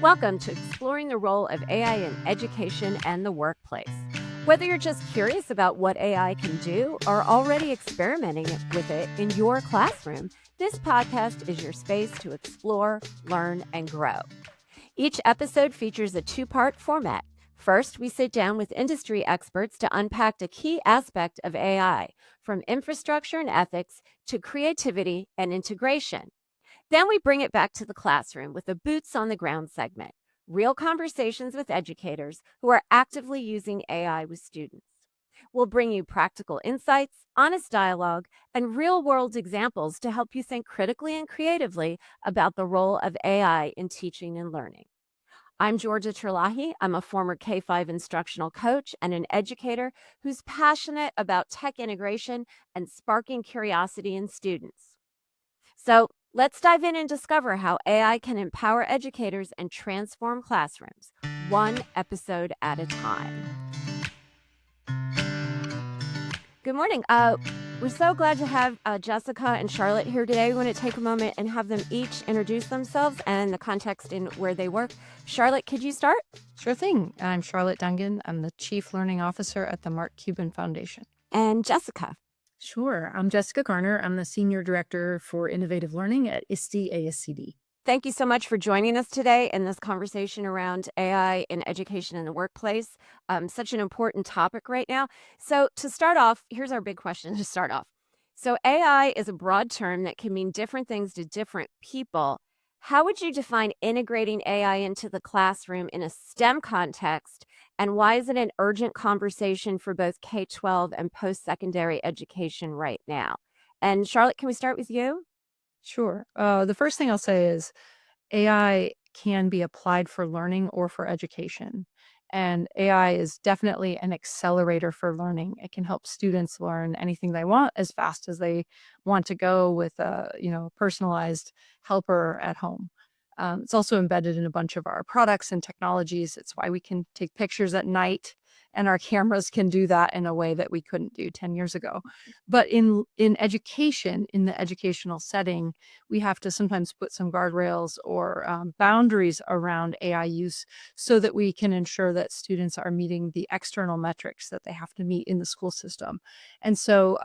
Welcome to Exploring the Role of AI in Education and the Workplace. Whether you're just curious about what AI can do or already experimenting with it in your classroom, this podcast is your space to explore, learn, and grow. Each episode features a two-part format. First, we sit down with industry experts to unpack a key aspect of AI, from infrastructure and ethics to creativity and integration. Then we bring it back to the classroom with a boots on the ground segment, real conversations with educators who are actively using AI with students. We'll bring you practical insights, honest dialogue, and real world examples to help you think critically and creatively about the role of AI in teaching and learning. I'm Georgia Terlahi. I'm a former K-5 instructional coach and an educator who's passionate about tech integration and sparking curiosity in students. So let's dive in and discover how AI can empower educators and transform classrooms, one episode at a time. Good morning. We're so glad to have Jessica and Charlotte here today. We want to take a moment and have them each introduce themselves and the context in where they work. Charlotte, could you start? Sure thing. I'm Charlotte Dungan. I'm the Chief Learning Officer at the Mark Cuban Foundation. And Jessica. Sure. I'm Jessica Garner. I'm the Senior Director for Innovative Learning at ISTE ASCD. Thank you so much for joining us today in this conversation around AI in education and the workplace. Such an important topic right now. So to start off, here's our big question to start off. So AI is a broad term that can mean different things to different people. How would you define integrating AI into the classroom in a STEM context? And why is it an urgent conversation for both K-12 and post-secondary education right now? And Charlotte, can we start with you? Sure. The first thing I'll say is AI can be applied for learning or for education. And AI is definitely an accelerator for learning. It can help students learn anything they want as fast as they want to go with a personalized helper at home. It's also embedded in a bunch of our products and technologies. It's why we can take pictures at night, and our cameras can do that in a way that we couldn't do 10 years ago. But in education, in the educational setting, we have to sometimes put some guardrails or boundaries around AI use so that we can ensure that students are meeting the external metrics that they have to meet in the school system. And so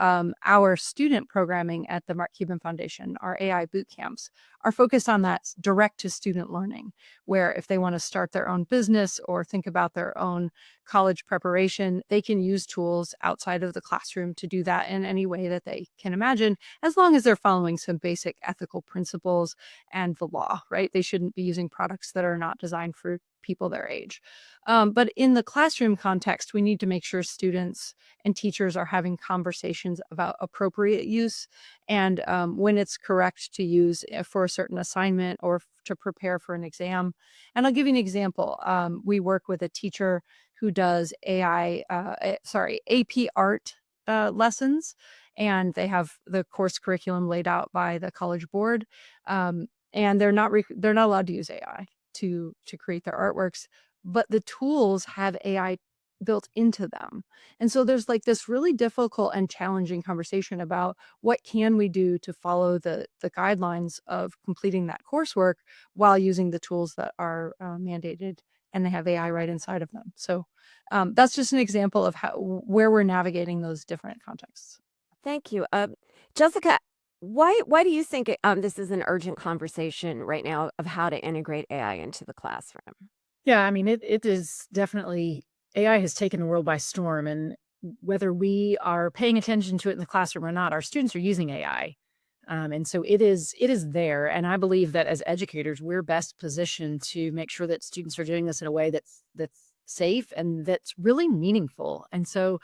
our student programming at the Mark Cuban Foundation, our AI boot camps, are focused on that direct to student learning, where if they want to start their own business or think about their own college preparation, they can use tools outside of the classroom to do that in any way that they can imagine, as long as they're following some basic ethical principles and the law, right? They shouldn't be using products that are not designed for people their age. But in the classroom context, we need to make sure students and teachers are having conversations about appropriate use and when it's correct to use for a certain assignment or to prepare for an exam. And I'll give you an example. We work with a teacher who does AP art lessons, and they have the course curriculum laid out by the college board, and they're not allowed to use AI to create their artworks, but the tools have AI built into them. And so there's like this really difficult and challenging conversation about what can we do to follow the guidelines of completing that coursework while using the tools that are mandated, and they have AI right inside of them. So that's just an example of where we're navigating those different contexts. Thank you. Jessica, why do you think this is an urgent conversation right now of how to integrate AI into the classroom? Yeah, I mean, it is definitely, AI has taken the world by storm. And whether we are paying attention to it in the classroom or not, our students are using AI. And so it is there. And I believe that as educators, we're best positioned to make sure that students are doing this in a way that's safe and that's really meaningful. And so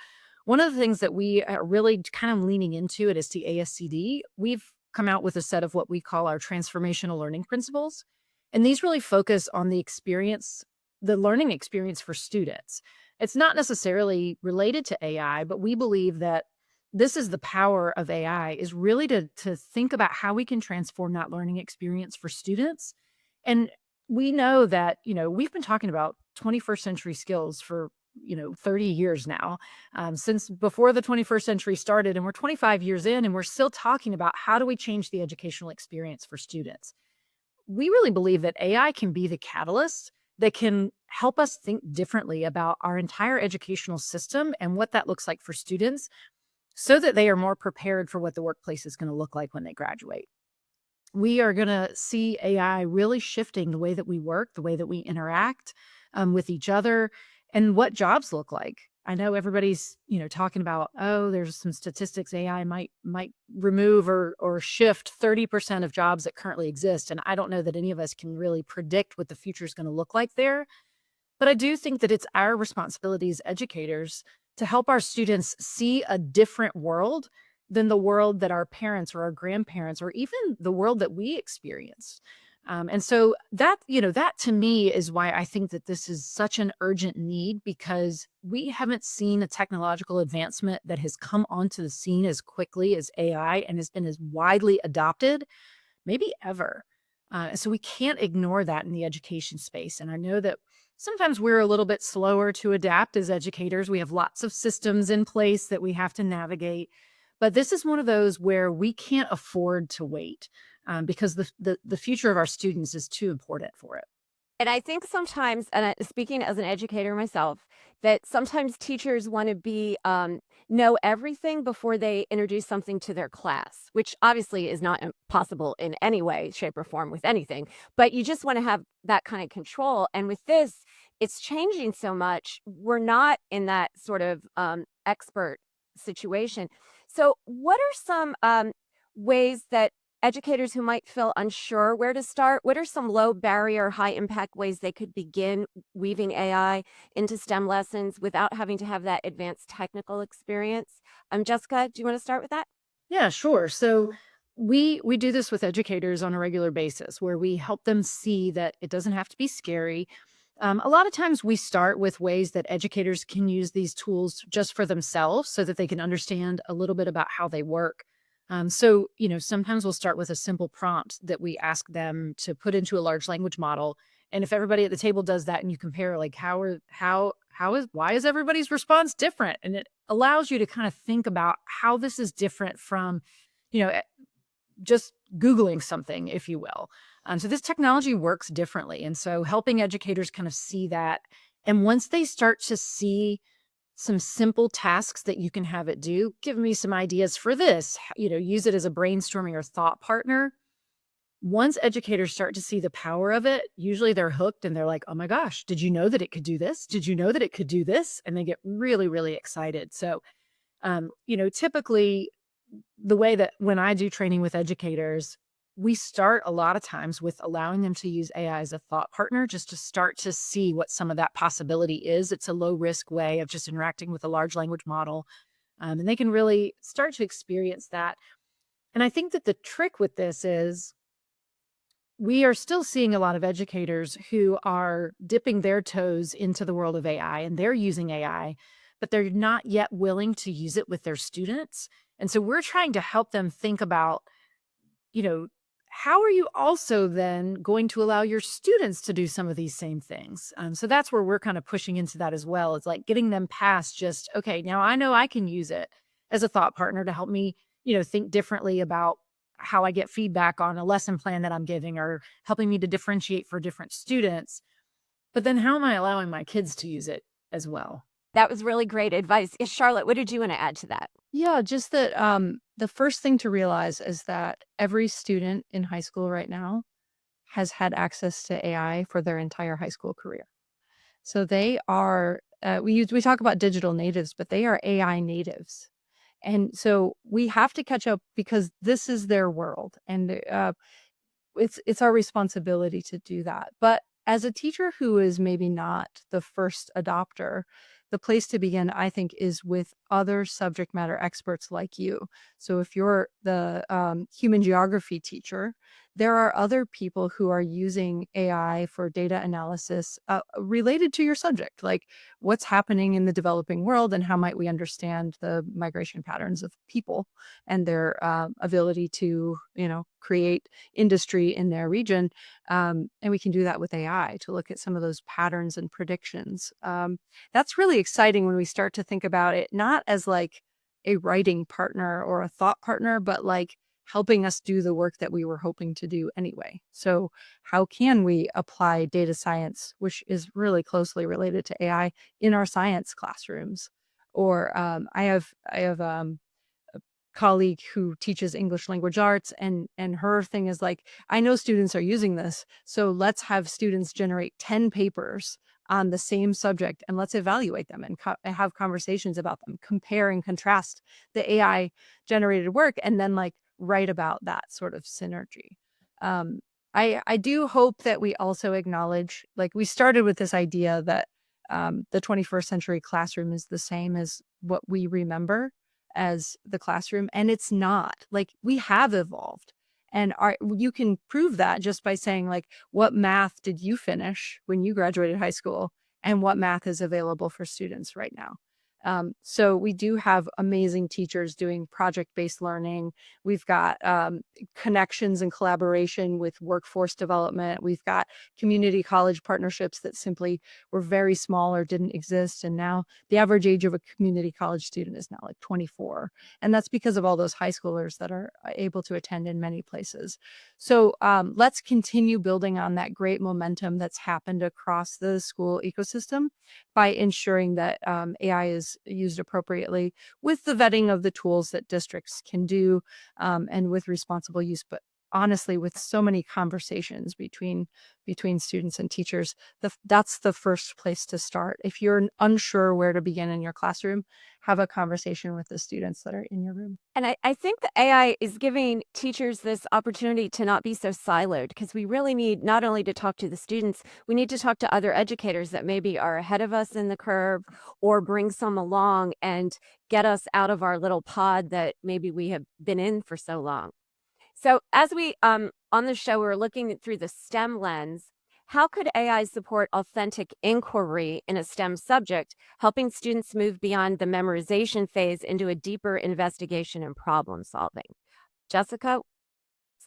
one of the things that we are really kind of leaning into at ISTE ASCD, we've come out with a set of what we call our transformational learning principles. And these really focus on the learning experience for students. It's not necessarily related to AI, but we believe that this is the power of AI, is really to think about how we can transform that learning experience for students. And we know that, we've been talking about 21st century skills for 30 years now, since before the 21st century started, and we're 25 years in, and we're still talking about how do we change the educational experience for students. we really believe that AI can be the catalyst that can help us think differently about our entire educational system and what that looks like for students so that they are more prepared for what the workplace is going to look like when they graduate. We are going to see AI really shifting the way that we work, the way that we interact with each other, and what jobs look like. I know everybody's, talking about, oh, there's some statistics AI might remove or shift 30% of jobs that currently exist. And I don't know that any of us can really predict what the future is going to look like there. But I do think that it's our responsibility as educators to help our students see a different world than the world that our parents or our grandparents or even the world that we experienced. And so that to me is why I think that this is such an urgent need, because we haven't seen a technological advancement that has come onto the scene as quickly as AI and has been as widely adopted maybe ever. So we can't ignore that in the education space. And I know that sometimes we're a little bit slower to adapt as educators. We have lots of systems in place that we have to navigate. But this is one of those where we can't afford to wait, because the future of our students is too important for it. And I think sometimes, and speaking as an educator myself, that sometimes teachers want to know everything before they introduce something to their class, which obviously is not possible in any way, shape, or form with anything. But you just want to have that kind of control. And with this, it's changing so much. We're not in that sort of expert situation. So, what are some ways that educators who might feel unsure where to start, what are some low barrier, high impact ways they could begin weaving AI into STEM lessons without having to have that advanced technical experience? Jessica, do you want to start with that? Yeah, sure. So we do this with educators on a regular basis, where we help them see that it doesn't have to be scary. A lot of times we start with ways that educators can use these tools just for themselves so that they can understand a little bit about how they work. Sometimes we'll start with a simple prompt that we ask them to put into a large language model. And if everybody at the table does that and you compare, like, why is everybody's response different? And it allows you to kind of think about how this is different from, you know, just Googling something, if you will. So this technology works differently. And so helping educators kind of see that. And once they start to see some simple tasks that you can have it do, give me some ideas for this, use it as a brainstorming or thought partner. Once educators start to see the power of it, usually they're hooked and they're like, oh my gosh, did you know that it could do this? Did you know that it could do this? And they get really, really excited. So, typically the way that when I do training with educators, we start a lot of times with allowing them to use AI as a thought partner just to start to see what some of that possibility is. It's a low risk way of just interacting with a large language model. And they can really start to experience that. And I think that the trick with this is we are still seeing a lot of educators who are dipping their toes into the world of AI and they're using AI, but they're not yet willing to use it with their students. And so we're trying to help them think about, you know, how are you also then going to allow your students to do some of these same things? So that's where we're kind of pushing into that as well. It's like getting them past just, okay, now I know I can use it as a thought partner to help me, think differently about how I get feedback on a lesson plan that I'm giving, or helping me to differentiate for different students. But then how am I allowing my kids to use it as well? That was really great advice. Charlotte, what did you want to add to that? Yeah, just that the first thing to realize is that every student in high school right now has had access to AI for their entire high school career. So they are we talk about digital natives, but they are AI natives. And so we have to catch up because this is their world, and it's our responsibility to do that. But as a teacher who is maybe not the first adopter, the place to begin, I think, is with other subject matter experts like you. So if you're the human geography teacher, there are other people who are using AI for data analysis related to your subject, like what's happening in the developing world and how might we understand the migration patterns of people and their ability to, create industry in their region. And we can do that with AI to look at some of those patterns and predictions. That's really exciting when we start to think about it, not as like a writing partner or a thought partner, but like helping us do the work that we were hoping to do anyway. So how can we apply data science, which is really closely related to AI, in our science classrooms? Or I have colleague who teaches English language arts, and her thing is like, I know students are using this, so let's have students generate 10 papers on the same subject and let's evaluate them and have conversations about them, compare and contrast the AI generated work, and then like write about that sort of synergy. um, I do hope that we also acknowledge, like, we started with this idea that the 21st century classroom is the same as what we remember as the classroom, and it's not. Like, we have evolved, and you can prove that just by saying, like, what math did you finish when you graduated high school, and what math is available for students right now. So we do have amazing teachers doing project-based learning. We've got connections and collaboration with workforce development. We've got community college partnerships that simply were very small or didn't exist, and now the average age of a community college student is now like 24. And that's because of all those high schoolers that are able to attend in many places. So let's continue building on that great momentum that's happened across the school ecosystem by ensuring that AI is used appropriately, with the vetting of the tools that districts can do, and with responsible use. But honestly, with so many conversations between students and teachers, that's the first place to start. If you're unsure where to begin in your classroom, have a conversation with the students that are in your room. And I think the AI is giving teachers this opportunity to not be so siloed, because we really need not only to talk to the students, we need to talk to other educators that maybe are ahead of us in the curve, or bring some along and get us out of our little pod that maybe we have been in for so long. So, as we on the show, we're looking through the STEM lens. How could AI support authentic inquiry in a STEM subject, helping students move beyond the memorization phase into a deeper investigation and problem solving? Jessica,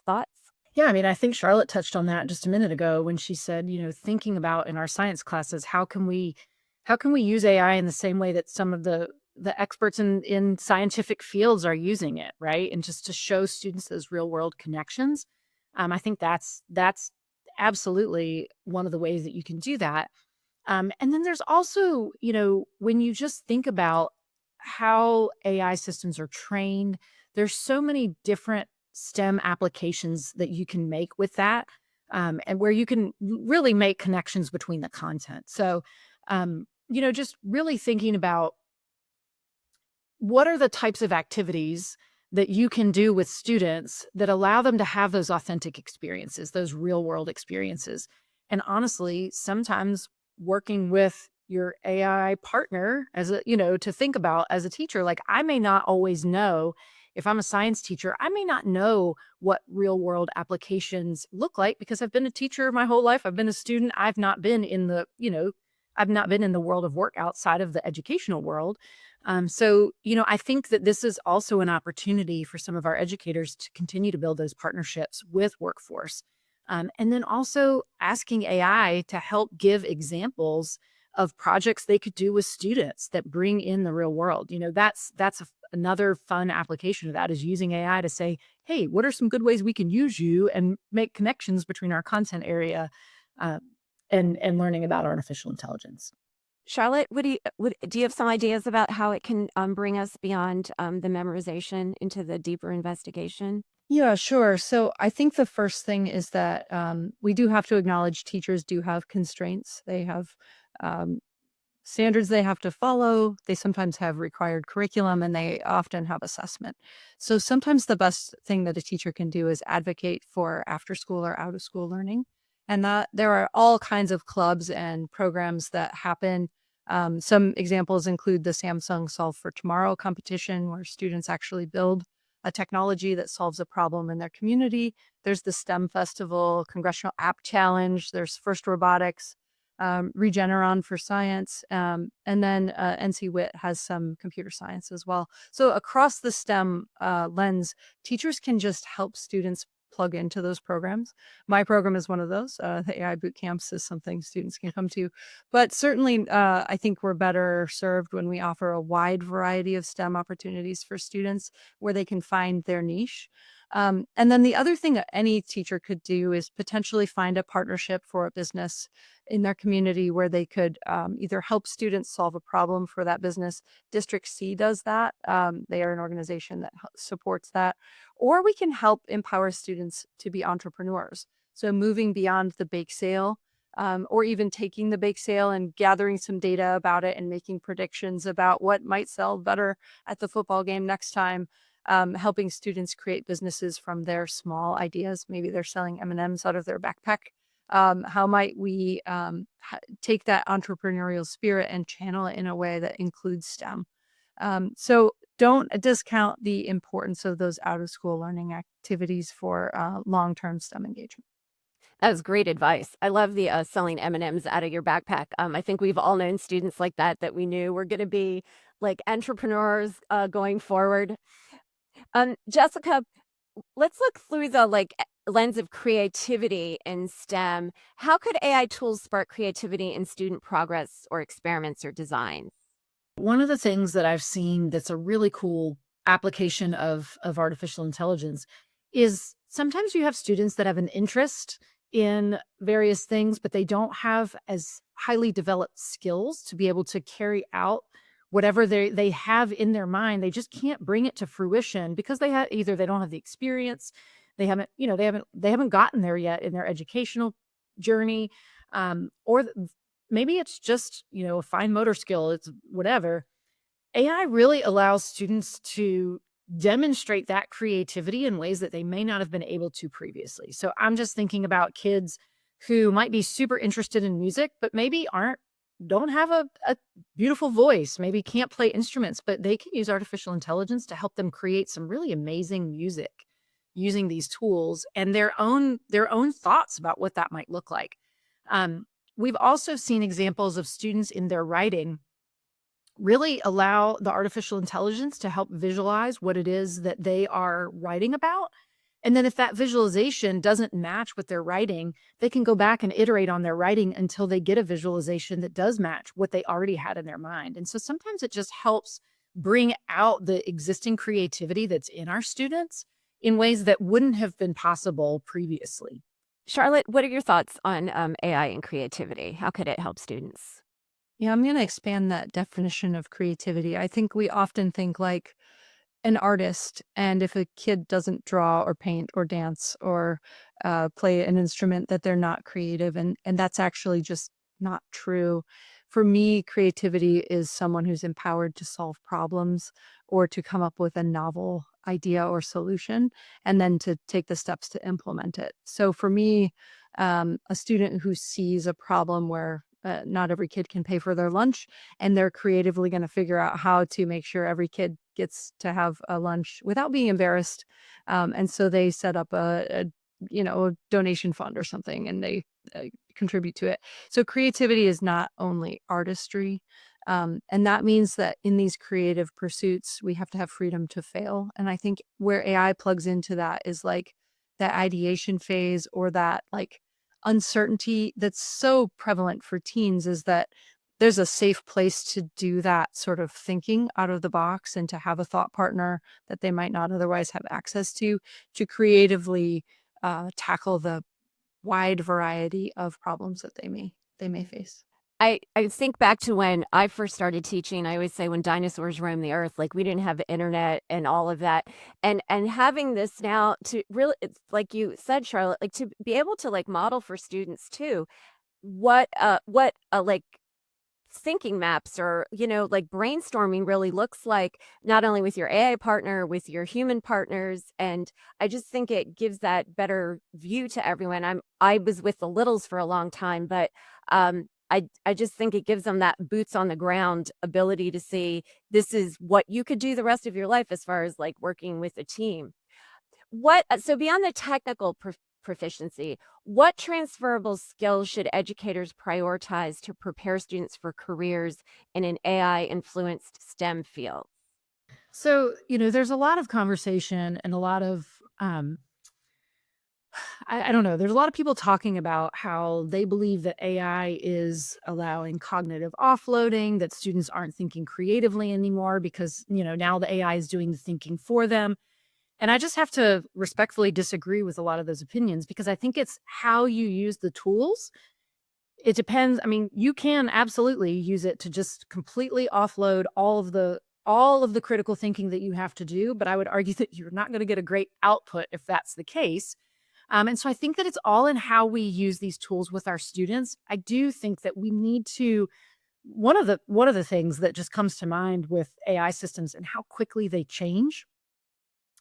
thoughts? Yeah, I mean, I think Charlotte touched on that just a minute ago when she said, thinking about in our science classes, how can we use AI in the same way that some of the experts in scientific fields are using it, right? And just to show students those real world connections. I think that's absolutely one of the ways that you can do that. And then there's also, when you just think about how AI systems are trained, there's so many different STEM applications that you can make with that, and where you can really make connections between the content. So, just really thinking about what are the types of activities that you can do with students that allow them to have those authentic experiences, those real world experiences. And honestly, sometimes working with your AI partner to think about as a teacher, like, I may not always know. If I'm a science teacher, I may not know what real world applications look like because I've been a teacher my whole life. I've been a student. I've not been in the world of work outside of the educational world. So, I think that this is also an opportunity for some of our educators to continue to build those partnerships with workforce. And then also asking AI to help give examples of projects they could do with students that bring in the real world. Another fun application of that is using AI to say, hey, what are some good ways we can use you and make connections between our content area, uh, and learning about artificial intelligence. Charlotte, do you have some ideas about how it can bring us beyond the memorization into the deeper investigation? Yeah, sure. So I think the first thing is that we do have to acknowledge teachers do have constraints. They have um, standards they have to follow. They sometimes have required curriculum, and they often have assessment. So sometimes the best thing that a teacher can do is advocate for after school or out of school learning. And that there are all kinds of clubs and programs that happen. Some examples include the Samsung Solve for Tomorrow competition, where students actually build a technology that solves a problem in their community. There's the STEM Festival, Congressional App Challenge, there's First Robotics, Regeneron for science, and then NC Wit has some computer science as well. So across the STEM lens, teachers can just help students plug into those programs. My program is one of those. The AI boot camps is something students can come to. But certainly, I think we're better served when we offer a wide variety of STEM opportunities for students where they can find their niche. And then the other thing that any teacher could do is potentially find a partnership for a business in their community where they could either help students solve a problem for that business. District C does that. They are an organization that supports that. Or we can help empower students to be entrepreneurs. So moving beyond the bake sale, or even taking the bake sale and gathering some data about it and making predictions about what might sell better at the football game next time, helping students create businesses from their small ideas. Maybe they're selling M&Ms out of their backpack. How might we take that entrepreneurial spirit and channel it in a way that includes STEM? So don't discount the importance of those out of school learning activities for long-term STEM engagement. That was great advice. I love the, selling M&Ms out of your backpack. I think we've all known students like that we knew were gonna be, like, entrepreneurs, going forward. Jessica, let's look through the, like, lens of creativity in STEM. How could AI tools spark creativity in student progress or experiments or designs? One of the things that I've seen that's a really cool application of artificial intelligence is sometimes you have students that have an interest in various things, but they don't have as highly developed skills to be able to carry out whatever they have in their mind. They just can't bring it to fruition because they have either they don't have the experience, they haven't, they haven't gotten there yet in their educational journey, or maybe it's just, a fine motor skill, it's whatever. AI really allows students to demonstrate that creativity in ways that they may not have been able to previously. So I'm just thinking about kids who might be super interested in music, but maybe don't have a beautiful voice, maybe can't play instruments, but they can use artificial intelligence to help them create some really amazing music using these tools and their own thoughts about what that might look like. We've also seen examples of students in their writing really allow the artificial intelligence to help visualize what it is that they are writing about. And then if that visualization doesn't match what they're writing, they can go back and iterate on their writing until they get a visualization that does match what they already had in their mind. And so sometimes it just helps bring out the existing creativity that's in our students in ways that wouldn't have been possible previously. Charlotte, what are your thoughts on, AI and creativity? How could it help students? Yeah, I'm going to expand that definition of creativity. I think we often think like an artist, and if a kid doesn't draw or paint or dance or play an instrument, that they're not creative, and that's actually just not true. For me, creativity is someone who's empowered to solve problems or to come up with a novel idea or solution, and then to take the steps to implement it. So for me, a student who sees a problem where not every kid can pay for their lunch, and they're creatively going to figure out how to make sure every kid gets to have a lunch without being embarrassed. And so they set up a donation fund or something, and they contribute to it. So creativity is not only artistry. And that means that in these creative pursuits, we have to have freedom to fail. And I think where AI plugs into that is like that ideation phase, or that like uncertainty that's so prevalent for teens, is that there's a safe place to do that sort of thinking out of the box and to have a thought partner that they might not otherwise have access to creatively tackle the wide variety of problems that they may face. I think back to when I first started teaching. I always say when dinosaurs roamed the earth, like, we didn't have the internet and all of that, and having this now to really, it's like you said, Charlotte, like, to be able to, like, model for students too, like, thinking maps or, like, brainstorming really looks like, not only with your AI partner, with your human partners, and I just think it gives that better view to everyone. I was with the littles for a long time, but, I just think it gives them that boots on the ground ability to see this is what you could do the rest of your life as far as, like, working with a team. So beyond the technical proficiency, what transferable skills should educators prioritize to prepare students for careers in an AI-influenced STEM field? So, there's a lot of conversation and a lot of I don't know. There's a lot of people talking about how they believe that AI is allowing cognitive offloading, that students aren't thinking creatively anymore because, now the AI is doing the thinking for them. And I just have to respectfully disagree with a lot of those opinions because I think it's how you use the tools. It depends. I mean, you can absolutely use it to just completely offload all of the critical thinking that you have to do, but I would argue that you're not going to get a great output if that's the case. And so I think that it's all in how we use these tools with our students. I do think that we need to one of the things that just comes to mind with AI systems and how quickly they change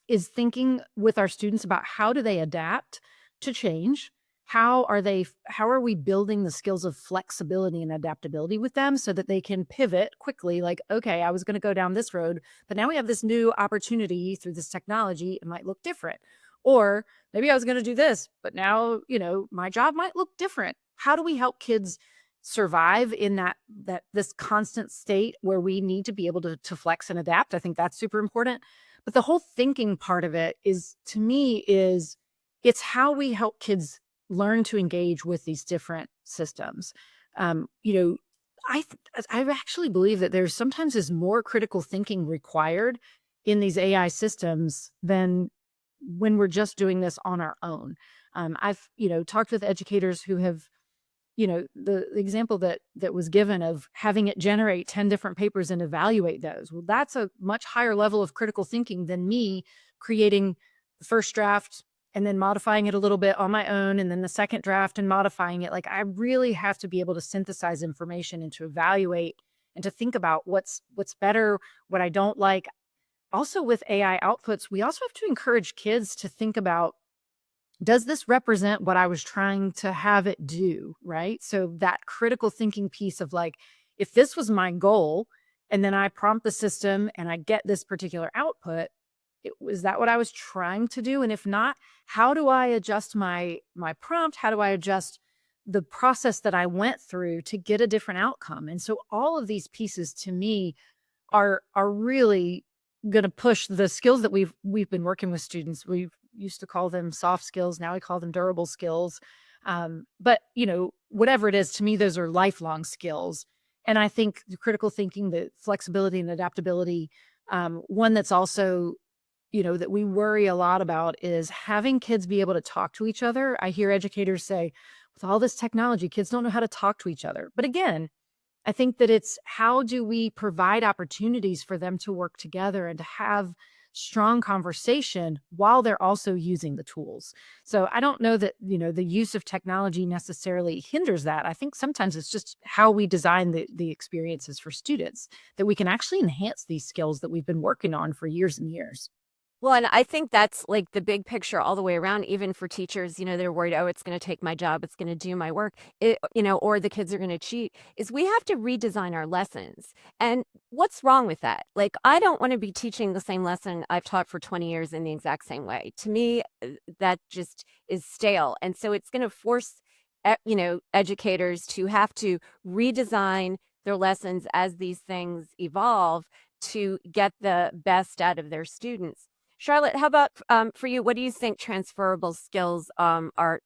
is thinking with our students about how do they adapt to change? How are we building the skills of flexibility and adaptability with them so that they can pivot quickly like, okay, I was going to go down this road, but now we have this new opportunity through this technology. It might look different. Or maybe I was going to do this, but now, my job might look different. How do we help kids survive in that this constant state where we need to be able to flex and adapt? I think that's super important. But the whole thinking part of it is, to me, is it's how we help kids learn to engage with these different systems. Um, you know, I actually believe that there's sometimes is more critical thinking required in these AI systems than when we're just doing this on our own. I've talked with educators who have the example that was given of having it generate 10 different papers and evaluate those. Well, that's a much higher level of critical thinking than me creating the first draft and then modifying it a little bit on my own and then the second draft and modifying it. Like, I really have to be able to synthesize information and to evaluate and to think about what's better, what I don't like. Also with AI outputs, we also have to encourage kids to think about, does this represent what I was trying to have it do? Right. So that critical thinking piece of like, if this was my goal and then I prompt the system and I get this particular output, was that what I was trying to do? And if not, how do I adjust my prompt? How do I adjust the process that I went through to get a different outcome? And so all of these pieces to me are really going to push the skills that we've been working with students. We've used to call them soft skills. Now we call them durable skills. But whatever it is, to me, those are lifelong skills. And I think the critical thinking, the flexibility and adaptability, one that's also, that we worry a lot about is having kids be able to talk to each other. I hear educators say, with all this technology, kids don't know how to talk to each other. But again, I think that it's how do we provide opportunities for them to work together and to have strong conversation while they're also using the tools. So I don't know that, the use of technology necessarily hinders that. I think sometimes it's just how we design the experiences for students that we can actually enhance these skills that we've been working on for years and years. Well, and I think that's like the big picture all the way around, even for teachers, they're worried, oh, it's going to take my job, it's going to do my work, or the kids are going to cheat, is we have to redesign our lessons. And what's wrong with that? Like, I don't want to be teaching the same lesson I've taught for 20 years in the exact same way. To me, that just is stale. And so it's going to force, educators to have to redesign their lessons as these things evolve to get the best out of their students. Charlotte, how about for you? What do you think transferable skills are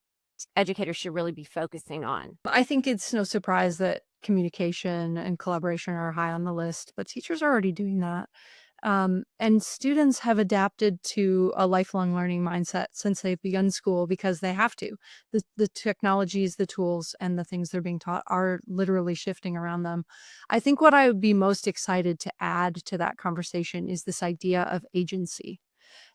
educators should really be focusing on? I think it's no surprise that communication and collaboration are high on the list, but teachers are already doing that. And students have adapted to a lifelong learning mindset since they've begun school because they have to. The technologies, the tools, and the things they're being taught are literally shifting around them. I think what I would be most excited to add to that conversation is this idea of agency,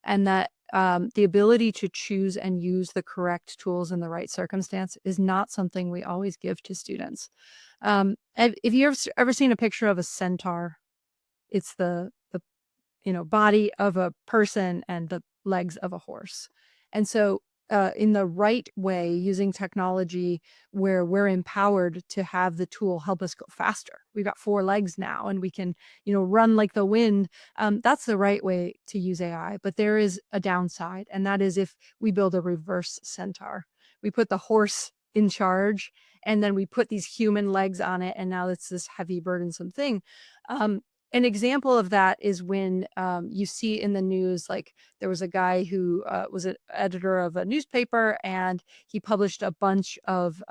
and that the ability to choose and use the correct tools in the right circumstance is not something we always give to students. If you ever seen a picture of a centaur, it's the body of a person and the legs of a horse. And so, in the right way, using technology where we're empowered to have the tool help us go faster. We've got four legs now and we can, run like the wind. That's the right way to use AI. But there is a downside, and that is if we build a reverse centaur. We put the horse in charge and then we put these human legs on it, and now it's this heavy, burdensome thing. An example of that is when you see in the news, like there was a guy who was an editor of a newspaper, and he published a bunch of,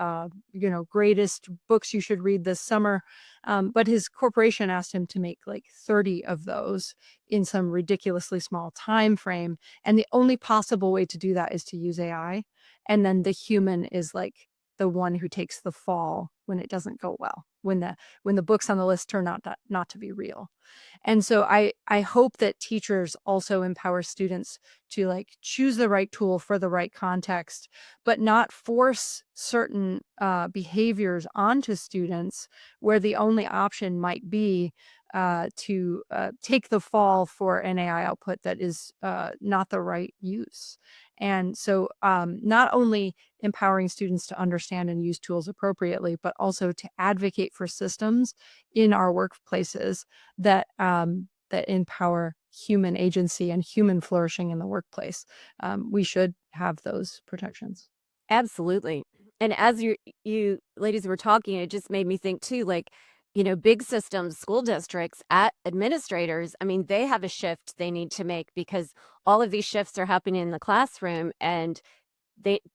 greatest books you should read this summer. But his corporation asked him to make like 30 of those in some ridiculously small time frame. And the only possible way to do that is to use AI. And then the human is like the one who takes the fall when it doesn't go well, when the books on the list turn out not to be real. And so I hope that teachers also empower students to like choose the right tool for the right context, but not force certain behaviors onto students where the only option might be to take the fall for an AI output that is not the right use. And so not only empowering students to understand and use tools appropriately, but also to advocate for systems in our workplaces that empower human agency and human flourishing in the workplace. We should have those protections. Absolutely. And as you ladies were talking, it just made me think too, like, big systems, school districts, at administrators, I mean, they have a shift they need to make because all of these shifts are happening in the classroom, and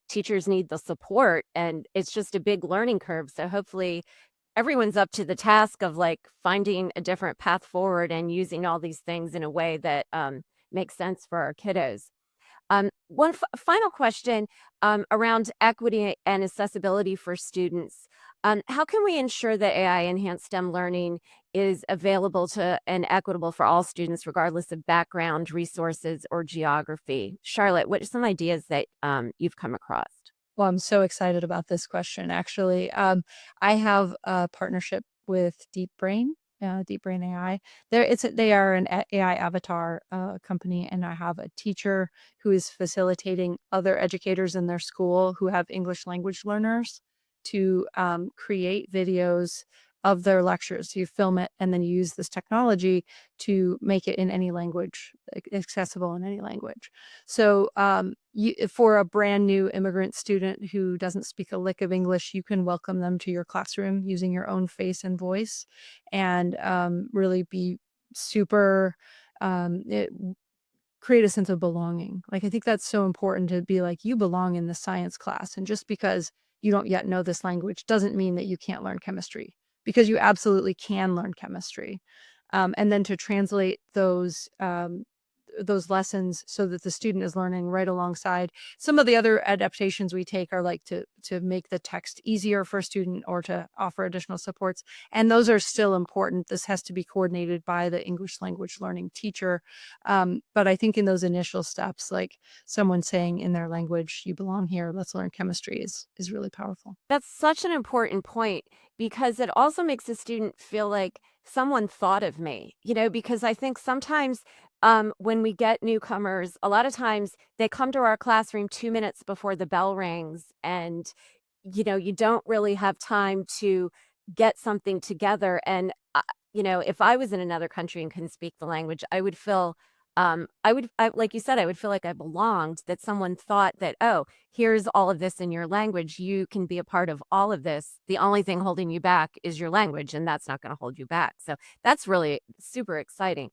teachers need the support, and it's just a big learning curve. So hopefully everyone's up to the task of like finding a different path forward and using all these things in a way that makes sense for our kiddos. One final question around equity and accessibility for students. How can we ensure that AI enhanced STEM learning is available to and equitable for all students, regardless of background, resources, or geography? Charlotte, what are some ideas that you've come across? Well, I'm so excited about this question, actually. I have a partnership with Deep Brain AI. They are an AI avatar company, and I have a teacher who is facilitating other educators in their school who have English language learners to create videos of their lectures. You film it, and then you use this technology to make it in any language, accessible in any language. So, for a brand new immigrant student who doesn't speak a lick of English, you can welcome them to your classroom using your own face and voice, and really be super. It create a sense of belonging. Like, I think that's so important to be like, you belong in the science class. And just because you don't yet know this language doesn't mean that you can't learn chemistry, because you absolutely can learn chemistry. And then to translate those lessons so that the student is learning right alongside. Some of the other adaptations we take are like to make the text easier for a student or to offer additional supports. And those are still important. This has to be coordinated by the English language learning teacher. But I think in those initial steps, like someone saying in their language, you belong here, let's learn chemistry, is really powerful. That's such an important point because it also makes the student feel like someone thought of me, because I think sometimes when we get newcomers, a lot of times they come to our classroom 2 minutes before the bell rings, and, you don't really have time to get something together. And, if I was in another country and couldn't speak the language, I would feel, like you said, I would feel like I belonged, that someone thought that, oh, here's all of this in your language. You can be a part of all of this. The only thing holding you back is your language, and that's not going to hold you back. So that's really super exciting.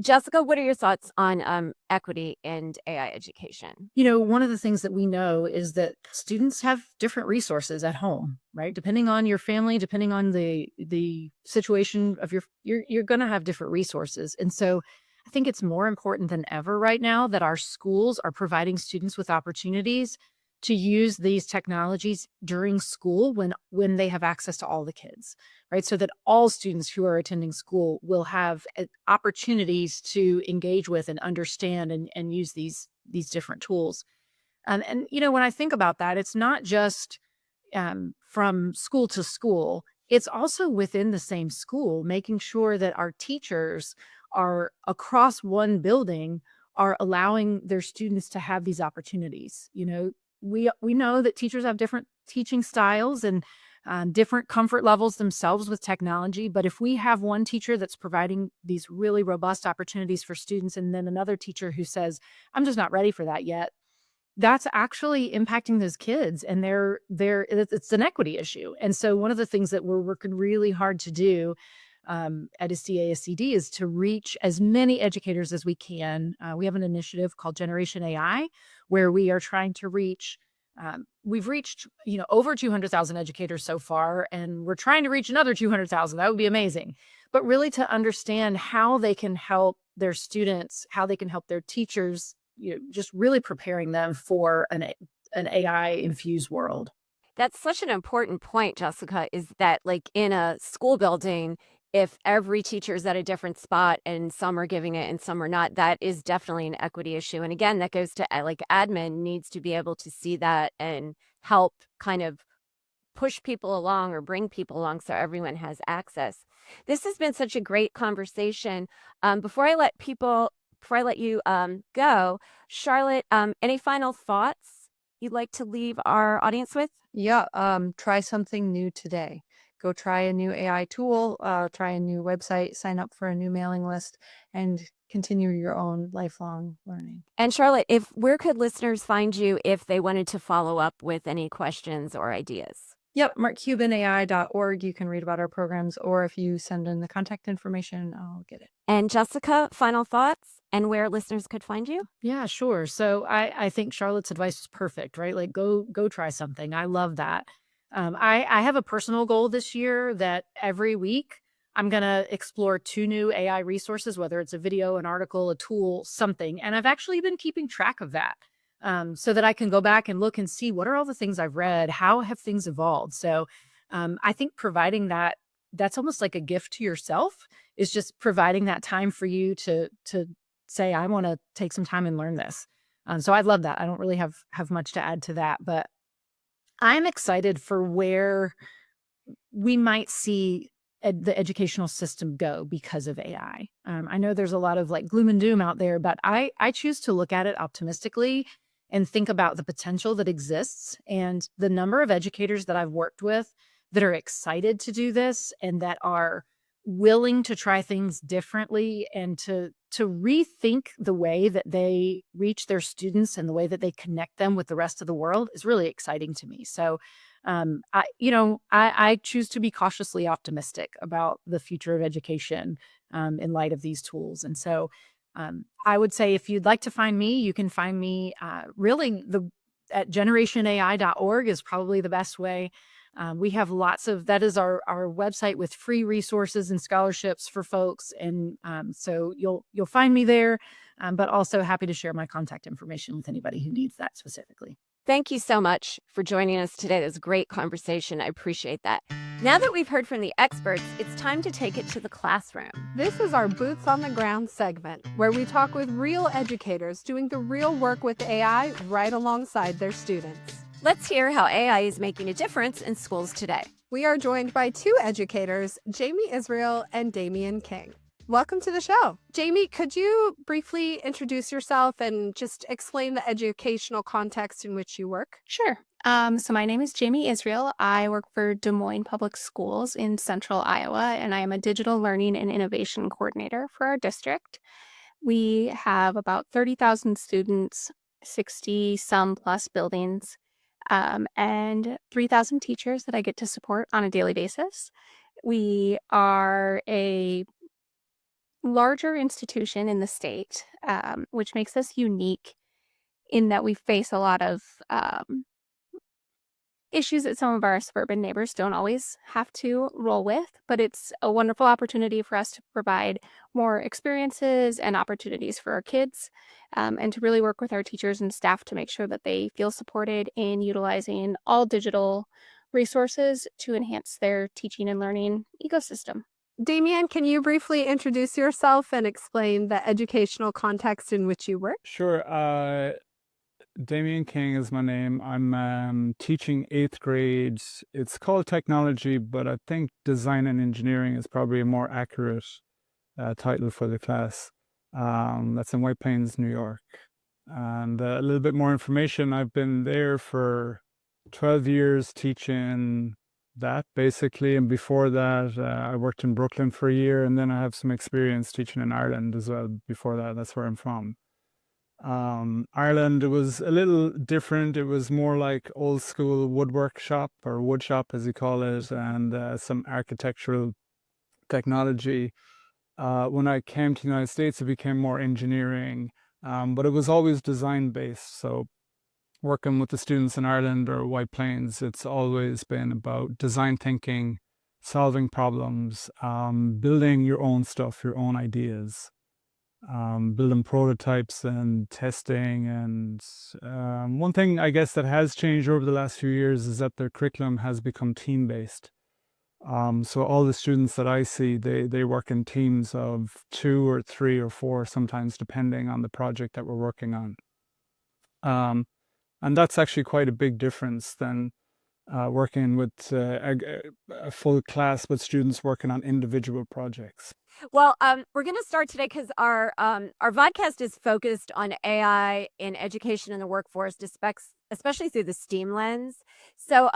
Jessica, what are your thoughts on equity and AI education? One of the things that we know is that students have different resources at home, right? Depending on your family, depending on the situation of you're going to have different resources. And so I think it's more important than ever right now that our schools are providing students with opportunities to use these technologies during school when they have access to all the kids, right? So that all students who are attending school will have opportunities to engage with and understand and use these different tools. And when I think about that, it's not just from school to school. It's also within the same school, making sure that our teachers are across one building are allowing their students to have these opportunities. We know that teachers have different teaching styles and different comfort levels themselves with technology. But if we have one teacher that's providing these really robust opportunities for students, and then another teacher who says, "I'm just not ready for that yet," that's actually impacting those kids, and it's an equity issue. And so one of the things that we're working really hard to do at CASCD is to reach as many educators as we can. We have an initiative called Generation AI, where we are trying to reach. We've reached, over 200,000 educators so far, and we're trying to reach another 200,000. That would be amazing. But really to understand how they can help their students, how they can help their teachers, just really preparing them for an AI infused world. That's such an important point, Jessica, is that like in a school building, if every teacher is at a different spot and some are giving it and some are not, that is definitely an equity issue. And again, that goes to like admin needs to be able to see that and help kind of push people along or bring people along so everyone has access. This has been such a great conversation. Before I let you go, Charlotte, any final thoughts you'd like to leave our audience with? Yeah, try something new today. Go try a new AI tool, try a new website, sign up for a new mailing list, and continue your own lifelong learning. And Charlotte, where could listeners find you if they wanted to follow up with any questions or ideas? Yep, markcubanai.org. You can read about our programs, or if you send in the contact information, I'll get it. And Jessica, final thoughts and where listeners could find you? Yeah, sure. So I think Charlotte's advice was perfect, right? Like go try something. I love that. I have a personal goal this year that every week I'm gonna explore 2 new AI resources, whether it's a video, an article, a tool, something. And I've actually been keeping track of that. So that I can go back and look and see what are all the things I've read, how have things evolved. So I think providing that's almost like a gift to yourself, is just providing that time for you to say, I want to take some time and learn this. So I love that. I don't really have much to add to that, but I'm excited for where we might see the educational system go because of AI. I know there's a lot of like gloom and doom out there, but I choose to look at it optimistically and think about the potential that exists and the number of educators that I've worked with that are excited to do this and that are willing to try things differently and to rethink the way that they reach their students and the way that they connect them with the rest of the world is really exciting to me. So I choose to be cautiously optimistic about the future of education in light of these tools. And so I would say if you'd like to find me, you can find me really at generationai.org is probably the best way. We have that is our website with free resources and scholarships for folks. And so you'll find me there, but also happy to share my contact information with anybody who needs that specifically. Thank you so much for joining us today. It was a great conversation. I appreciate that. Now that we've heard from the experts, it's time to take it to the classroom. This is our Boots on the Ground segment, where we talk with real educators doing the real work with AI right alongside their students. Let's hear how AI is making a difference in schools today. We are joined by 2 educators, Jamie Israel and Damian King. Welcome to the show. Jamie, could you briefly introduce yourself and just explain the educational context in which you work? Sure. So my name is Jamie Israel. I work for Des Moines Public Schools in central Iowa, and I am a digital learning and innovation coordinator for our district. We have about 30,000 students, 60 some plus buildings, and 3,000 teachers that I get to support on a daily basis. We are a larger institution in the state, which makes us unique in that we face a lot of issues that some of our suburban neighbors don't always have to roll with, but it's a wonderful opportunity for us to provide more experiences and opportunities for our kids, and to really work with our teachers and staff to make sure that they feel supported in utilizing all digital resources to enhance their teaching and learning ecosystem. Damian, can you briefly introduce yourself and explain the educational context in which you work? Sure. Damian King is my name. I'm teaching 8th grade. It's called technology, but I think design and engineering is probably a more accurate title for the class. That's in White Plains, New York. And a little bit more information. I've been there for 12 years teaching that basically, and before that I worked in Brooklyn for a year, and then I have some experience teaching in Ireland as well. Before that, that's where I'm from. Ireland, it was a little different. It was more like old school woodwork shop, or wood shop as you call it, and some architectural technology. When I came to the United States, it became more engineering, but it was always design-based. So working with the students in Ireland or White Plains, it's always been about design thinking, solving problems, building your own stuff, your own ideas, building prototypes and testing. And one thing I guess that has changed over the last few years is that their curriculum has become team-based. So all the students that I see, they work in teams of 2 or 3 or 4, sometimes depending on the project that we're working on. And that's actually quite a big difference than working with a full class with students working on individual projects. Well, we're going to start today because our vodcast is focused on AI in education and the workforce, especially through the STEAM lens. So,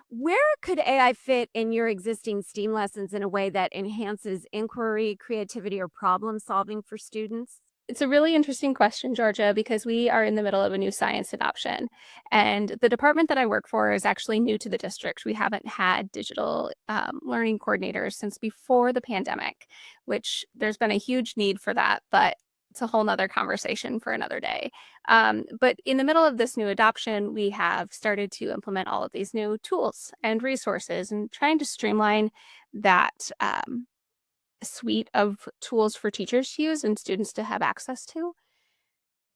where could AI fit in your existing STEAM lessons in a way that enhances inquiry, creativity, or problem solving for students? It's a really interesting question, Georgia, because we are in the middle of a new science adoption. And the department that I work for is actually new to the district. We haven't had digital learning coordinators since before the pandemic, which there's been a huge need for that, but it's a whole nother conversation for another day. But in the middle of this new adoption, we have started to implement all of these new tools and resources and trying to streamline that suite of tools for teachers to use and students to have access to.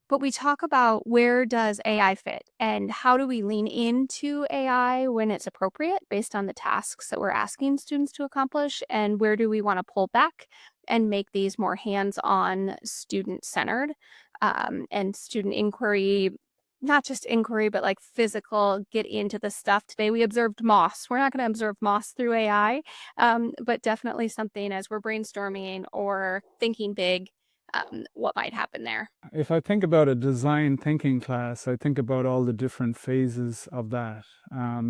But we talk about where does AI fit and how do we lean into AI when it's appropriate based on the tasks that we're asking students to accomplish, and where do we want to pull back and make these more hands-on, student-centered, and student inquiry, not just inquiry, but like physical, get into the stuff. Today we observed moss. We're not going to observe moss through AI, but definitely something as we're brainstorming or thinking big, what might happen there. If I think about a design thinking class, I think about all the different phases of that,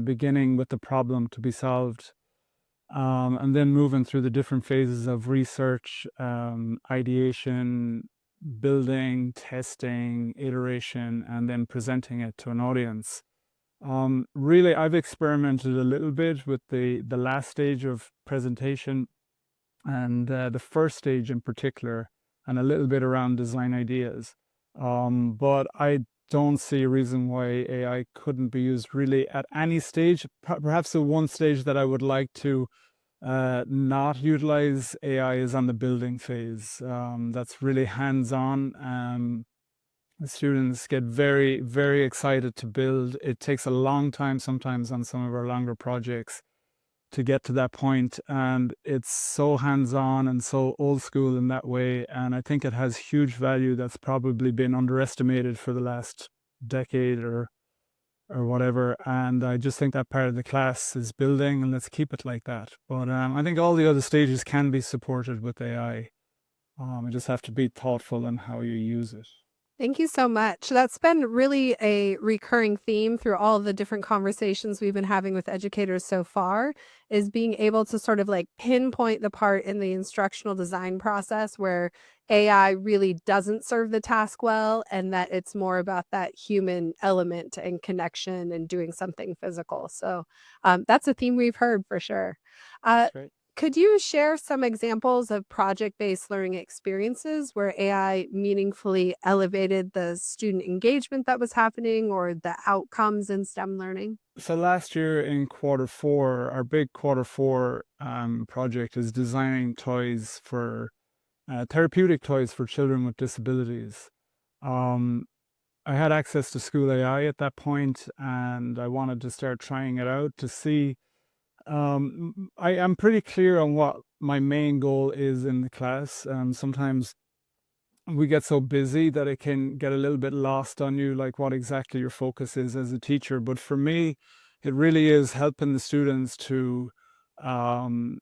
beginning with the problem to be solved, and then moving through the different phases of research, ideation, building, testing, iteration, and then presenting it to an audience. Really, I've experimented a little bit with the last stage of presentation and the first stage in particular, and a little bit around design ideas. But I don't see a reason why AI couldn't be used really at any stage. Perhaps the one stage that I would like to not utilize AI is on the building phase. That's really hands-on. The students get very, very excited to build. It takes a long time sometimes on some of our longer projects to get to that point, and it's so hands-on and so old school in that way, and I think it has huge value that's probably been underestimated for the last decade or whatever. And I just think that part of the class is building, and let's keep it like that. But I think all the other stages can be supported with AI. You just have to be thoughtful in how you use it. Thank you so much. That's been really a recurring theme through all the different conversations we've been having with educators so far, is being able to sort of like pinpoint the part in the instructional design process where AI really doesn't serve the task well, and that it's more about that human element and connection and doing something physical. So that's a theme we've heard for sure. Uh, That's great. could you share some examples of project-based learning experiences where AI meaningfully elevated the student engagement that was happening or the outcomes in STEM learning? So last year in quarter 4, our big quarter 4 project is designing toys for therapeutic toys for children with disabilities. Um, I had access to School AI at that point, and I wanted to start trying it out to see. I am pretty clear on what my main goal is in the class. Sometimes we get so busy that it can get a little bit lost on you, like what exactly your focus is as a teacher. But for me, it really is helping the students um,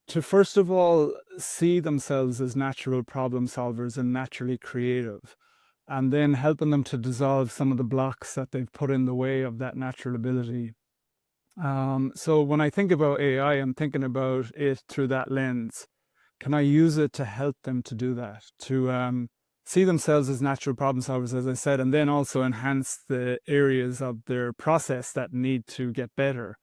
to first of all see themselves as natural problem solvers and naturally creative, and then helping them to dissolve some of the blocks that they've put in the way of that natural ability. So when I think about AI, I'm thinking about it through that lens. Can I use it to help them to do that, to see themselves as natural problem solvers, as I said, and then also enhance the areas of their process that need to get better?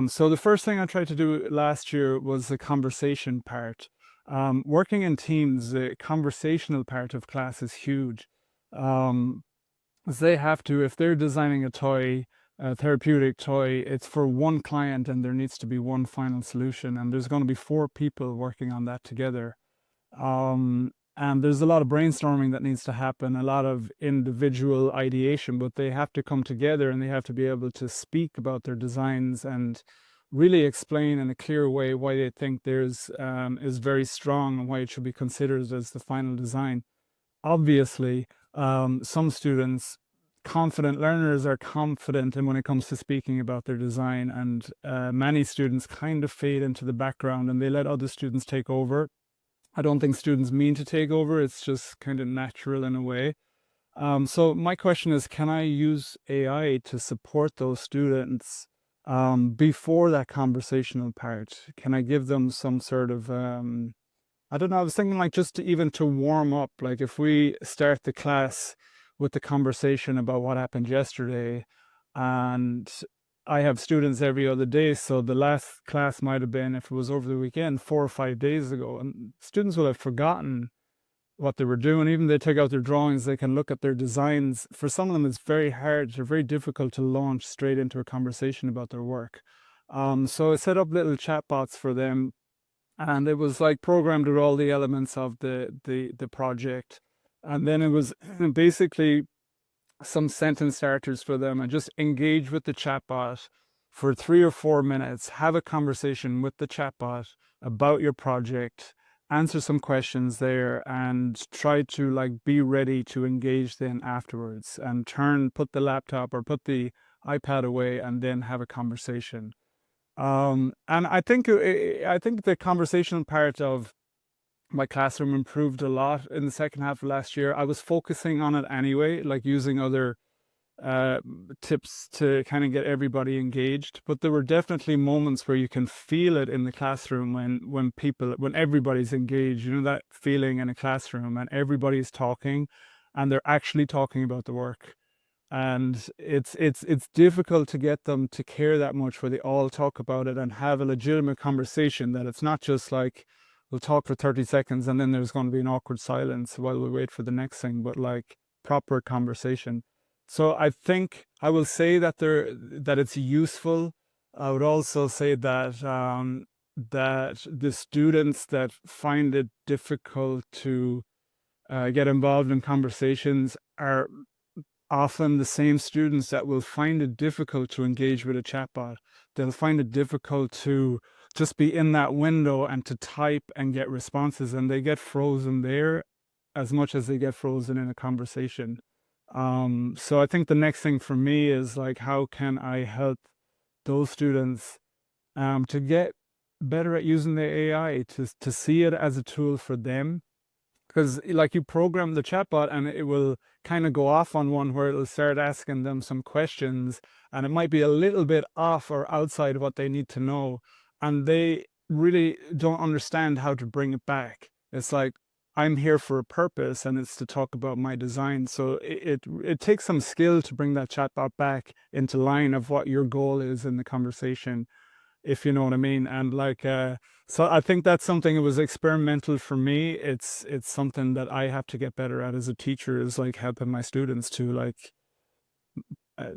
So the first thing I tried to do last year was the conversation part. Working in teams, the conversational part of class is huge. Um, 'Cause they have to, if they're designing a toy, a therapeutic toy, it's for one client and there needs to be one final solution. And there's going to be 4 people working on that together. And there's a lot of brainstorming that needs to happen, a lot of individual ideation, but they have to come together and they have to be able to speak about their designs and really explain in a clear way why they think theirs is very strong and why it should be considered as the final design. Obviously, some students, confident learners, are confident and when it comes to speaking about their design, and many students kind of fade into the background and they let other students take over. I don't think students mean to take over, it's just kind of natural in a way. So my question is, can I use AI to support those students before that conversational part? Can I give them some sort of I don't know, I was thinking like just to even to warm up, like if we start the class with the conversation about what happened yesterday, and I have students every other day, so the last class might have been, if it was over the weekend, 4 or 5 days ago, and students will have forgotten what they were doing. Even they take out their drawings, they can look at their designs. For some of them, it's very hard or very difficult to launch straight into a conversation about their work. So I set up little chat bots for them, and it was like programmed with all the elements of the project, and then it was basically some sentence starters for them, and just engage with the chatbot for 3 or 4 minutes, have a conversation with the chatbot about your project, answer some questions there, and try to like be ready to engage then afterwards, and put the laptop or put the iPad away and then have a conversation. And I think the conversational part of my classroom improved a lot in the second half of last year. I was focusing on it anyway, like using other uh, tips to kind of get everybody engaged. But there were definitely moments where you can feel it in the classroom when everybody's engaged. You know that feeling in a classroom and everybody's talking, and they're actually talking about the work. And it's difficult to get them to care that much where they all talk about it and have a legitimate conversation, that it's not just like we'll talk for 30 seconds and then there's going to be an awkward silence while we wait for the next thing, but like proper conversation. So I think I will say that it's useful. I would also say that that the students that find it difficult to get involved in conversations are often the same students that will find it difficult to engage with a chatbot. They'll find it difficult to just be in that window and to type and get responses, and they get frozen there as much as they get frozen in a conversation. So I think the next thing for me is like, how can I help those students to get better at using the AI, to see it as a tool for them, because like you program the chatbot and it will kind of go off on one where it'll start asking them some questions, and it might be a little bit off or outside what they need to know, and they really don't understand how to bring it back. It's like, I'm here for a purpose and it's to talk about my design. So it takes some skill to bring that chatbot back into line of what your goal is in the conversation, if you know what I mean. And like so I think that's something that was experimental for me. It's something that I have to get better at as a teacher, is like helping my students to like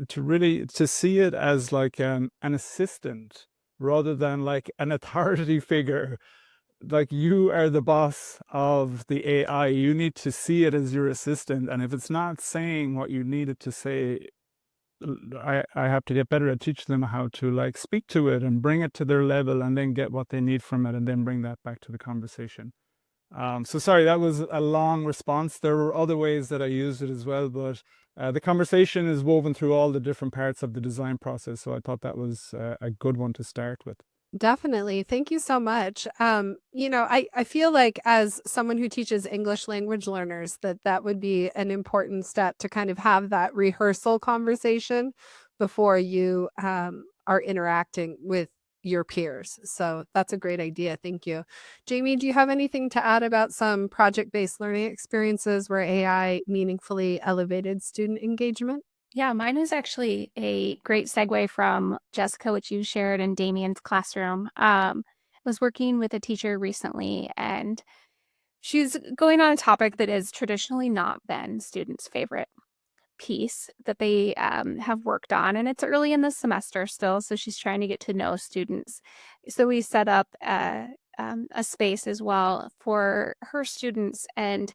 to really to see it as like an assistant rather than like an authority figure. Like, you are the boss of the AI, you need to see it as your assistant, and if it's not saying what you need it to say, I have to get better at teaching them how to like speak to it and bring it to their level and then get what they need from it and then bring that back to the conversation. So sorry, that was a long response. There were other ways that I used it as well, but the conversation is woven through all the different parts of the design process. So I thought that was a good one to start with. Definitely. Thank you so much. I feel like as someone who teaches English language learners, that would be an important step to kind of have that rehearsal conversation before you are interacting with your peers. So that's a great idea. Thank you. Jamie, do you have anything to add about some project-based learning experiences where AI meaningfully elevated student engagement? Yeah, mine is actually a great segue from Jessica, which you shared in Damien's classroom. Was working with a teacher recently, and she's going on a topic that has traditionally not been students' favorite piece that they have worked on. And it's early in the semester still, so she's trying to get to know students. So we set up a space as well for her students. And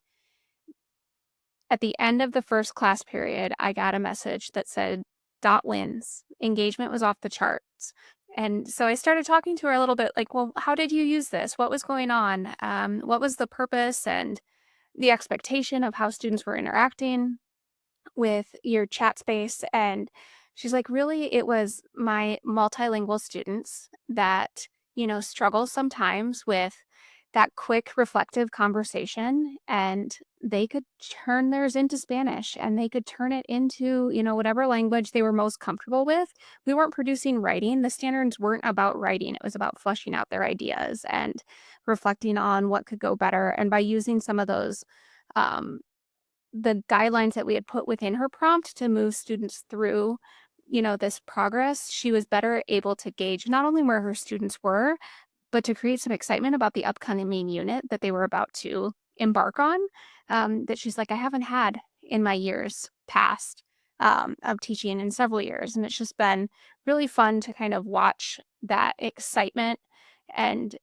at the end of the first class period, I got a message that said, "Dot wins." Engagement was off the charts. And so I started talking to her a little bit like, well, how did you use this? What was going on? What was the purpose and the expectation of how students were interacting with your chat space? And she's like, really, it was my multilingual students that, struggle sometimes with that quick reflective conversation, and they could turn theirs into Spanish, and they could turn it into, whatever language they were most comfortable with. We weren't producing writing. The standards weren't about writing. It was about fleshing out their ideas and reflecting on what could go better. And by using some of those um, the guidelines that we had put within her prompt to move students through, this progress, she was better able to gauge not only where her students were, but to create some excitement about the upcoming unit that they were about to embark on, that she's like, I haven't had in my years past of teaching in several years. And it's just been really fun to kind of watch that excitement and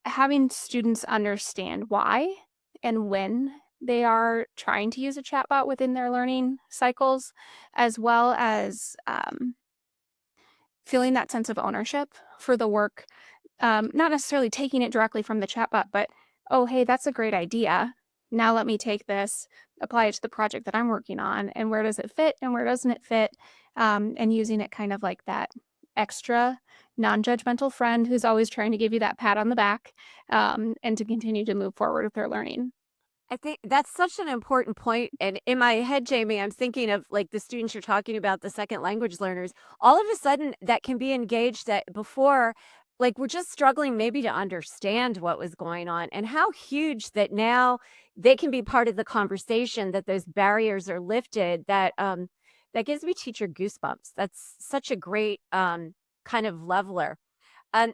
having students understand why and when they are trying to use a chatbot within their learning cycles, as well as feeling that sense of ownership for the work, not necessarily taking it directly from the chatbot, but, oh, hey, that's a great idea. Now let me take this, apply it to the project that I'm working on, and where does it fit and where doesn't it fit? And using it kind of like that extra non-judgmental friend who's always trying to give you that pat on the back, and to continue to move forward with their learning. I think that's such an important point, and in my head, Jamie, I'm thinking of, like, the students you're talking about, the second language learners. All of a sudden, that can be engaged that before, like, we're just struggling maybe to understand what was going on, and how huge that now they can be part of the conversation, that those barriers are lifted, that gives me teacher goosebumps. That's such a great, kind of leveler.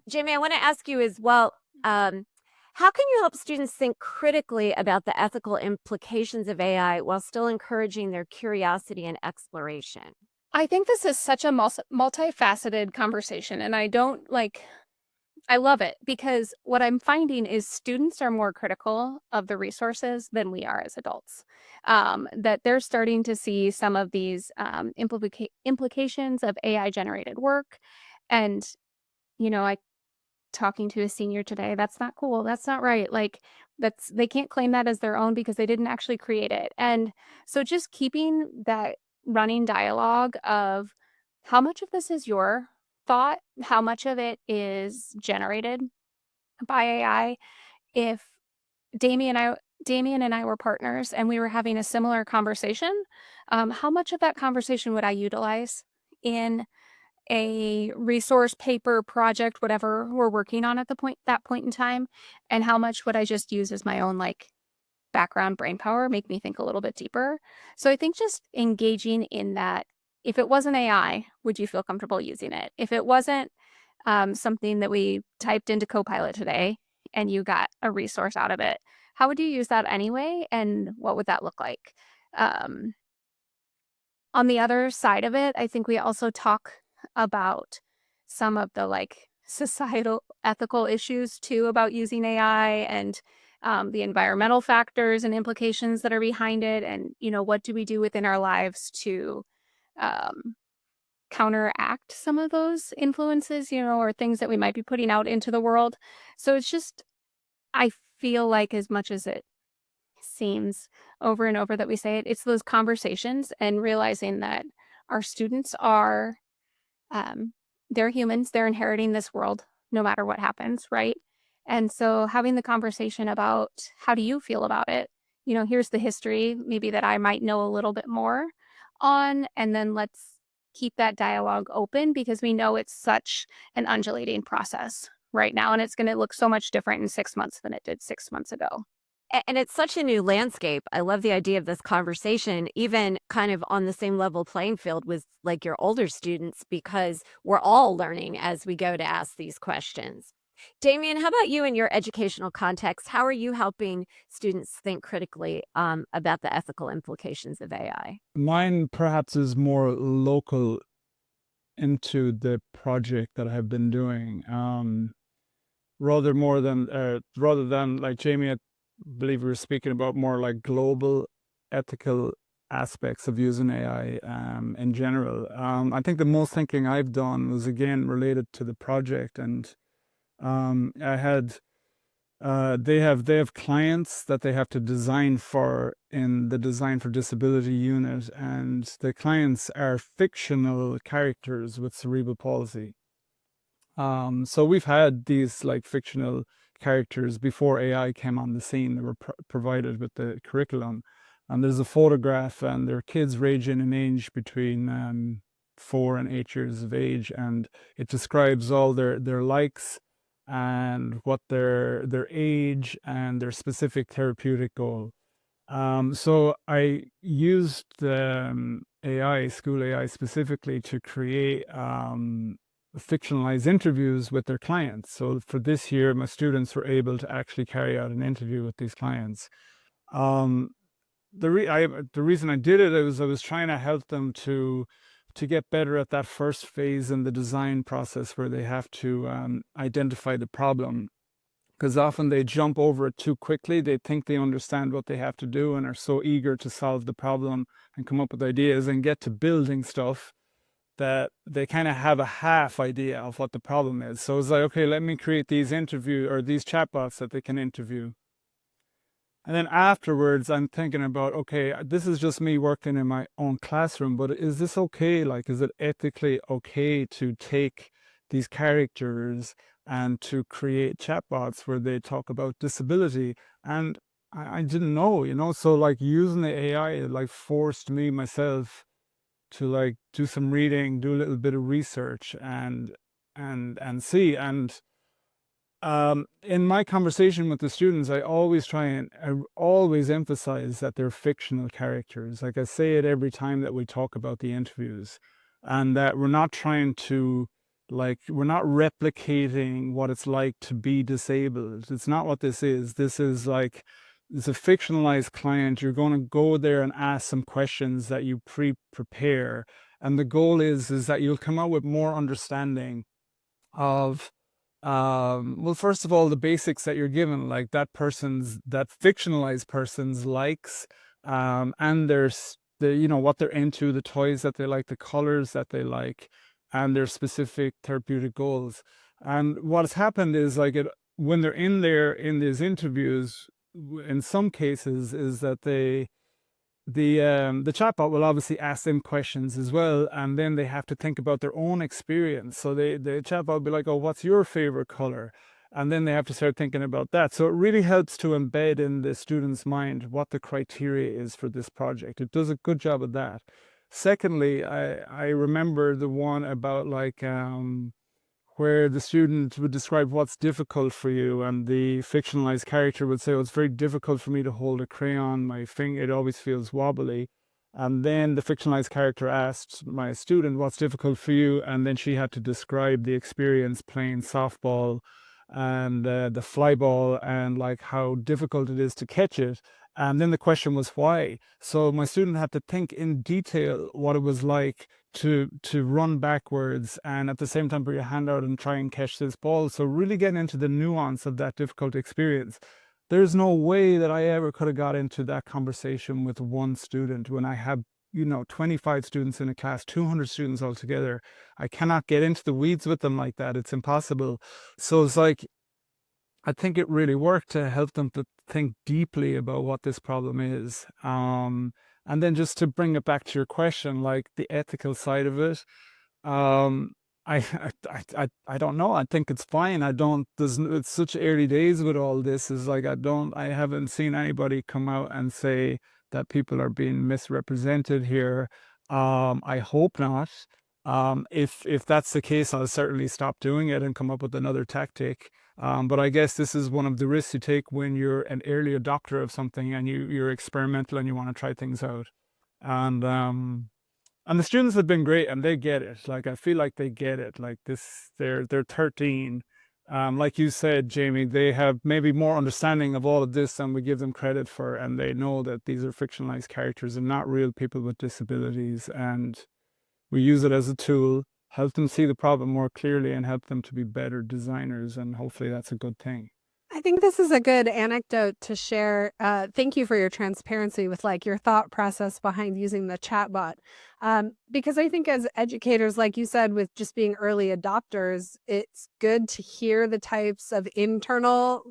Jamie, I wanna ask you as well, how can you help students think critically about the ethical implications of AI while still encouraging their curiosity and exploration? I think this is such a multifaceted conversation, and I love it because what I'm finding is students are more critical of the resources than we are as adults. That they're starting to see some of these implications of AI generated work. And, I talking to a senior today, that's not cool. That's not right. Like, they can't claim that as their own because they didn't actually create it. And so just keeping that running dialogue of how much of this is your thought, how much of it is generated by AI. If Damien and I were partners and we were having a similar conversation, how much of that conversation would I utilize in a resource, paper, project, whatever we're working on at that point in time, and how much would I just use as my own, like, background brain power, make me think a little bit deeper? So I think just engaging in that, if it wasn't AI, would you feel comfortable using it? If it wasn't, something that we typed into Copilot today and you got a resource out of it, how would you use that anyway, and what would that look like? Um on the other side of it, I think we also talk about some of the, like, societal ethical issues too about using AI, and the environmental factors and implications that are behind it, and, what do we do within our lives to um, counteract some of those influences, or things that we might be putting out into the world. So it's just, I feel like as much as it seems over and over that we say it, it's those conversations and realizing that our students are, um, they're humans, they're inheriting this world no matter what happens, right? And so having the conversation about how do you feel about it? Here's the history, maybe that I might know a little bit more on, and then let's keep that dialogue open because we know it's such an undulating process right now, and it's going to look so much different in 6 months than it did 6 months ago. And it's such a new landscape. I love the idea of this conversation, even kind of on the same level playing field with like your older students, because we're all learning as we go to ask these questions. Damien, how about you in your educational context? How are you helping students think critically about the ethical implications of AI? Mine perhaps is more local into the project that I've been doing. Rather than like Jamie, I believe we were speaking about more like global ethical aspects of using AI in general. I think the most thinking I've done was again related to the project, and I had they have clients that they have to design for in the design for disability unit, and the clients are fictional characters with cerebral palsy. So we've had these like fictional characters before AI came on the scene. They were provided with the curriculum, and there's a photograph, and their kids ranging in age between 4 and 8 years of age, and it describes all their likes and what their age and their specific therapeutic goal. So I used AI, school AI specifically, to create fictionalized interviews with their clients. So for this year, my students were able to actually carry out an interview with these clients. Um, the reason I did it is I was trying to help them to get better at that first phase in the design process where they have to identify the problem, because often they jump over it too quickly. They think they understand what they have to do and are so eager to solve the problem and come up with ideas and get to building stuff that they kind of have a half idea of what the problem is. So it's like, okay, let me create these these chatbots that they can interview. And then afterwards, I'm thinking about, okay, this is just me working in my own classroom, but is this okay? Like, is it ethically okay to take these characters and to create chatbots where they talk about disability? And I didn't know, so like using the AI, it like forced me myself to like do some reading, do a little bit of research and see. And in my conversation with the students, I always emphasize that they're fictional characters. Like I say it every time that we talk about the interviews, and that we're not trying to, we're not replicating what it's like to be disabled. It's not what this is. This is like, it's a fictionalized client. You're going to go there and ask some questions that you prepare. And the goal is that you'll come out with more understanding of well, first of all, the basics that you're given, like that fictionalized person's likes, and what they're into, the toys that they like, the colors that they like, and their specific therapeutic goals. And what's happened is like when they're in there in these interviews, in some cases, is that the chatbot will obviously ask them questions as well, and then they have to think about their own experience. So the chatbot will be like, "Oh, what's your favorite color?" And then they have to start thinking about that. So it really helps to embed in the student's mind what the criteria is for this project. It does a good job of that. Secondly, I remember the one about like where the student would describe what's difficult for you, and the fictionalized character would say, "Oh, it's very difficult for me to hold a crayon. My finger, it always feels wobbly." And then the fictionalized character asked my student, "What's difficult for you?" And then she had to describe the experience playing softball and the fly ball, and like how difficult it is to catch it. And then the question was why. So my student had to think in detail what it was like to run backwards and at the same time put your hand out and try and catch this ball. So really getting into the nuance of that difficult experience. There's no way that I ever could have got into that conversation with one student when I have 25 students in a class, 200 students altogether. I cannot get into the weeds with them like that. It's impossible. So it's like, I think it really worked to help them to think deeply about what this problem is. And then just to bring it back to your question, like the ethical side of it, um, I, I don't know. I think it's fine. It's such early days with all this. Is like, I haven't seen anybody come out and say that people are being misrepresented here. I hope not. If that's the case, I'll certainly stop doing it and come up with another tactic. But I guess this is one of the risks you take when you're an early adopter of something and you're experimental and you want to try things out. And the students have been great and they get it. Like, I feel like they get it. Like this, they're 13. Like you said, Jamie, they have maybe more understanding of all of this than we give them credit for, and they know that these are fictionalized characters and not real people with disabilities. And we use it as a tool, help them see the problem more clearly, and help them to be better designers. And hopefully, that's a good thing. I think this is a good anecdote to share. Thank you for your transparency with like your thought process behind using the chatbot. Because I think as educators, like you said, with just being early adopters, it's good to hear the types of internal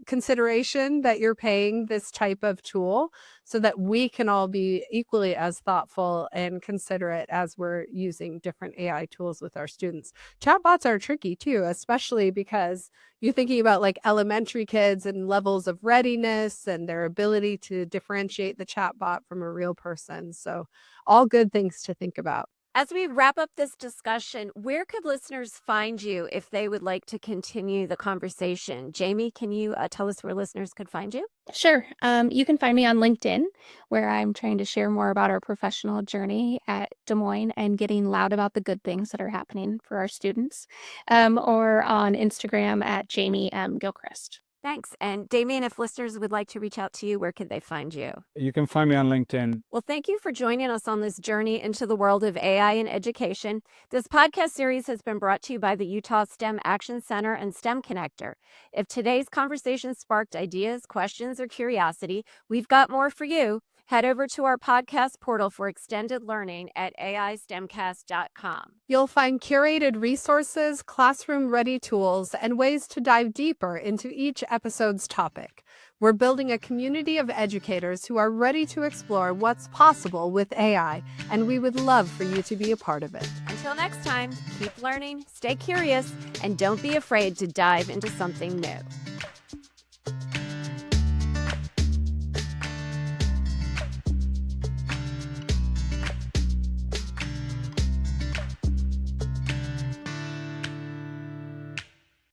consideration that you're paying this type of tool so that we can all be equally as thoughtful and considerate as we're using different AI tools with our students. Chatbots are tricky too, especially because you're thinking about like elementary kids and levels of readiness and their ability to differentiate the chatbot from a real person. So all good things to think about. As we wrap up this discussion, where could listeners find you if they would like to continue the conversation? Jamie, can you tell us where listeners could find you? Sure. You can find me on LinkedIn, where I'm trying to share more about our professional journey at Des Moines and getting loud about the good things that are happening for our students, or on Instagram at Jamie M. Gilchrist. Thanks. And Damien, if listeners would like to reach out to you, where could they find you? You can find me on LinkedIn. Well, thank you for joining us on this journey into the world of AI in education. This podcast series has been brought to you by the Utah STEM Action Center and STEM Connector. If today's conversation sparked ideas, questions, or curiosity, we've got more for you. Head over to our podcast portal for extended learning at aistemcast.com. You'll find curated resources, classroom-ready tools, and ways to dive deeper into each episode's topic. We're building a community of educators who are ready to explore what's possible with AI, and we would love for you to be a part of it. Until next time, keep learning, stay curious, and don't be afraid to dive into something new.